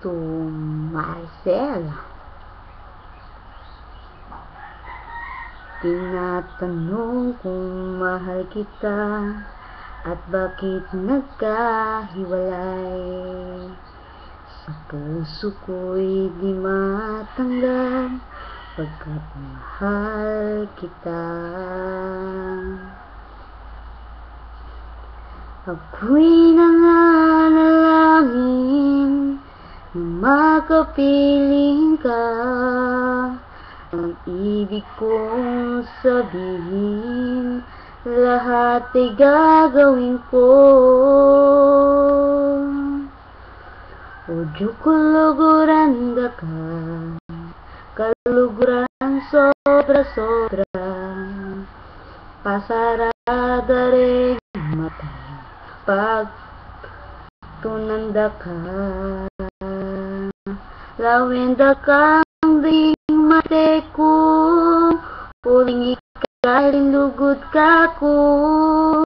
to Marcel. Tinatanong kung mahal kita at bakit nagkahiwalay. Sa puso ko'y di matanggap pagkat mahal kita. Ako'y nanganalangin na makapiling ka. Ang ibig kong sabihin, lahat ay gagawin ko. Ojo kuluguran da ka, kaluguran sobra-sobra, pasarada rin mata pag tunanda ka. Lawenda kang di mate ko, uling ikaling lugod ka ko.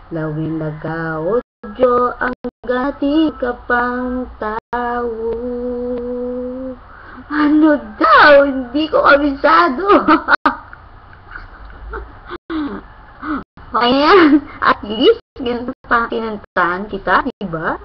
Lawenda ka ojo ang gati ka pang tao. Ano daw? Hindi ko kabisado. Okay yan. At least, ganito pa kinantahan kita, diba?